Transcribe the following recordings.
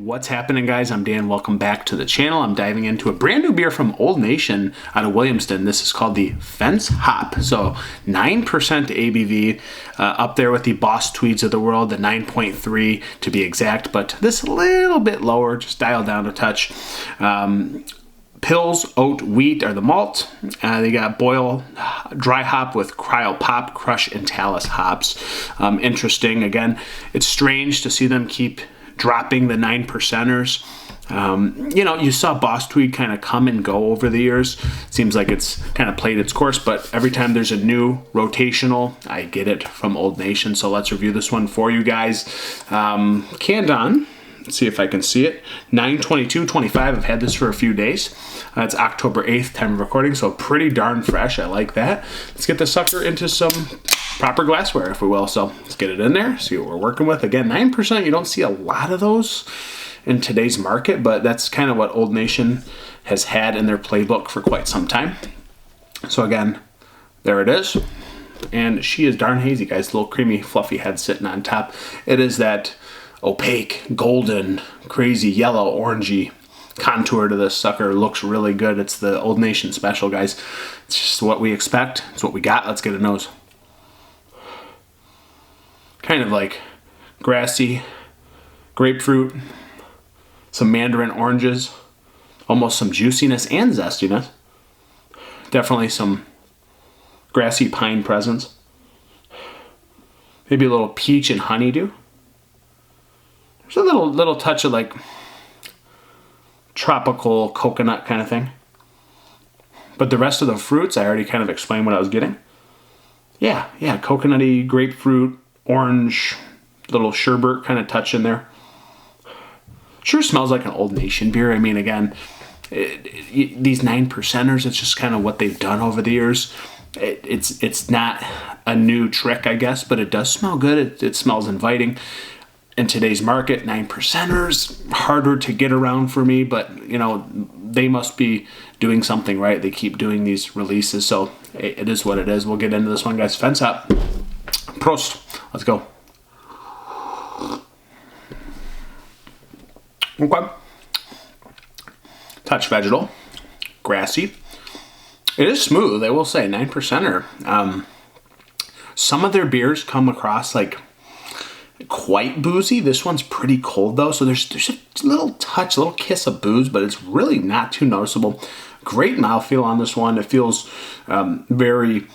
What's happening, guys? I'm Dan. Welcome back to the channel. I'm diving into a brand new beer from Old Nation out of Williamston. This is called the Fence Hop. So 9% ABV, up there with the Boss Tweeds of the world, the 9.3 to be exact, but this a little bit lower, just dialed down a touch. Pills, oat, wheat are the malt. They got boil, dry hop with cryo pop, crush, and talus hops. Interesting. Again, it's strange to see them keep dropping the 9%ers. You saw Boss Tweed kind of come and go over the years. Seems like it's kind of played its course, but every time there's a new rotational, I get it from Old Nation. So let's review this one for you guys. Canned on. Let's see if I can see it. 9/22/25. I've had this for a few days. It's October 8th, time of recording, so pretty darn fresh. I like that. Let's get the sucker into some proper glassware, if we will. So let's get it in there, see what we're working with. Again, 9%, you don't see a lot of those in today's market, but that's kind of what Old Nation has had in their playbook for quite some time. So again, there it is. And she is darn hazy, guys. Little creamy, fluffy head sitting on top. It is that opaque, golden, crazy yellow, orangey contour to this sucker. Looks really good. It's the Old Nation special, guys. It's just what we expect. It's what we got. Let's get a nose. Kind of like grassy, grapefruit, some mandarin oranges, almost some juiciness and zestiness. Definitely some grassy pine presence. Maybe a little peach and honeydew. There's a little touch of like tropical coconut kind of thing. But the rest of the fruits, I already kind of explained what I was getting. Yeah, coconutty, grapefruit, orange, little sherbet kind of touch in there. Sure smells like an Old Nation beer. I mean, again, these 9%ers, it's just kind of what they've done over the years. It's not a new trick, I guess, but it does smell good. It smells inviting. In today's market, 9%ers, harder to get around for me, but they must be doing something right. They keep doing these releases, so it is what it is. We'll get into this one, guys. Fence Hop. Prost. Let's go. Okay. Touch vegetal. Grassy. It is smooth, I will say. 9%er. Some of their beers come across like quite boozy. This one's pretty cold though, so there's a little touch, a little kiss of booze, but it's really not too noticeable. Great mouthfeel on this one. It feels very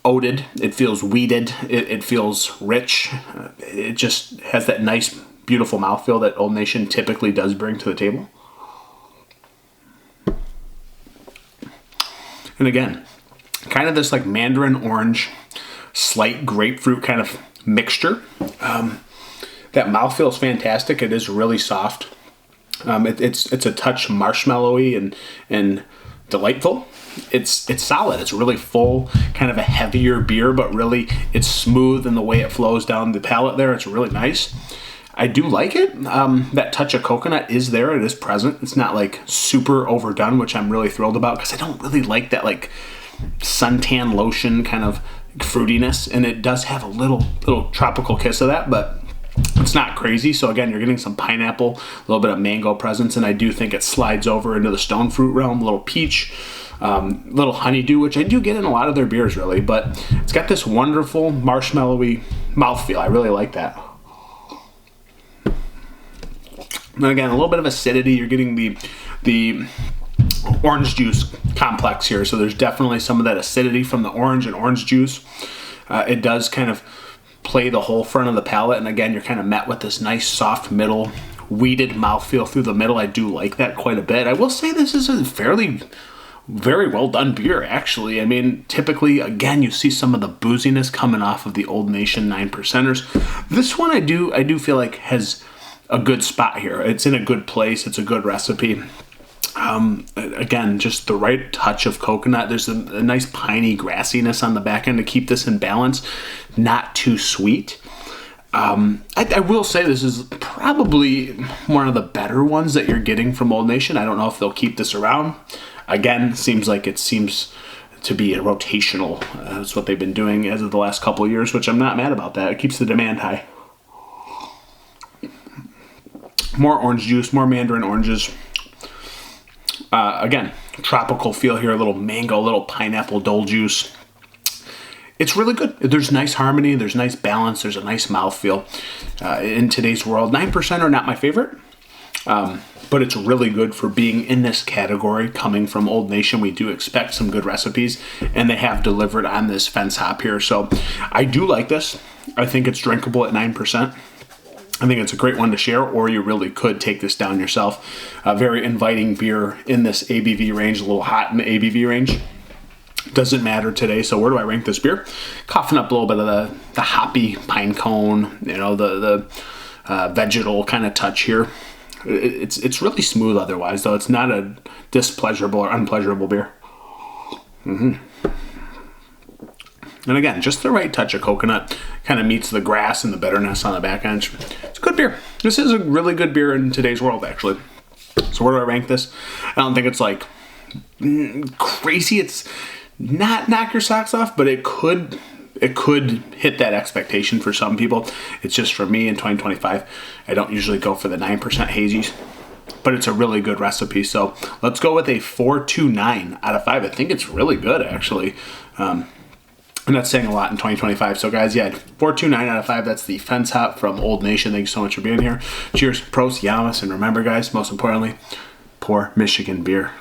oated. It feels wheated. It feels rich. It just has that nice, beautiful mouthfeel that Old Nation typically does bring to the table. And again, kind of this like mandarin orange, slight grapefruit kind of mixture. That mouthfeel is fantastic. It is really soft. It's a touch marshmallowy and delightful. It's solid. It's really full, kind of a heavier beer, but really it's smooth in the way it flows down the palate there. It's really nice. I do like it. That touch of coconut is there. It is present. It's not like super overdone, which I'm really thrilled about because I don't really like that like suntan lotion kind of fruitiness, and it does have a little tropical kiss of that, but it's not crazy. So again, you're getting some pineapple, a little bit of mango presence, and I do think it slides over into the stone fruit realm, a little peach, little honeydew, which I do get in a lot of their beers really, but it's got this wonderful marshmallowy mouthfeel. I really like that. And again, a little bit of acidity. You're getting the orange juice complex here, so there's definitely some of that acidity from the orange and orange juice. It does kind of play the whole front of the palate, and again, you're kind of met with this nice soft middle, wheated mouthfeel through the middle. I do like that quite a bit. I will say this is a very well done beer, actually. I mean, typically, again, you see some of the booziness coming off of the Old Nation 9%ers. This one I do feel like has a good spot here. It's in a good place. It's a good recipe. Again, just the right touch of coconut. There's a nice piney grassiness on the back end to keep this in balance. Not too sweet. I will say this is probably one of the better ones that you're getting from Old Nation. I don't know if they'll keep this around. Again, seems to be a rotational. That's what they've been doing as of the last couple of years, which I'm not mad about that. It keeps the demand high. More orange juice, more mandarin oranges. Again, tropical feel here, a little mango, a little pineapple dole juice. It's really good. There's nice harmony, there's nice balance, there's a nice mouthfeel. In today's world, 9% are not my favorite, but it's really good for being in this category. Coming from Old Nation, we do expect some good recipes, and they have delivered on this fence hop here. So I do like this. I think it's drinkable at 9%. I think it's a great one to share, or you really could take this down yourself. A very inviting beer in this ABV range, a little hot in the ABV range. Doesn't matter today. So where do I rank this beer? Coughing up a little bit of the hoppy pine cone, you know, the vegetal kind of touch here. It's really smooth otherwise, though. It's not a displeasurable or unpleasurable beer. And again, just the right touch of coconut kind of meets the grass and the bitterness on the back end. It's a good beer. This is a really good beer in today's world, actually. So where do I rank this? I don't think it's like crazy. It's not knock your socks off, but it could hit that expectation for some people. It's just for me in 2025, I don't usually go for the 9% hazies, but it's a really good recipe. So let's go with a 4.29 out of 5. I think it's really good, actually. And that's saying a lot in 2025. So guys, yeah, 4.29 out of 5. That's the fence hop from Old Nation. Thank you so much for being here. Cheers, pros, yamas, and remember, guys, most importantly, pour Michigan beer.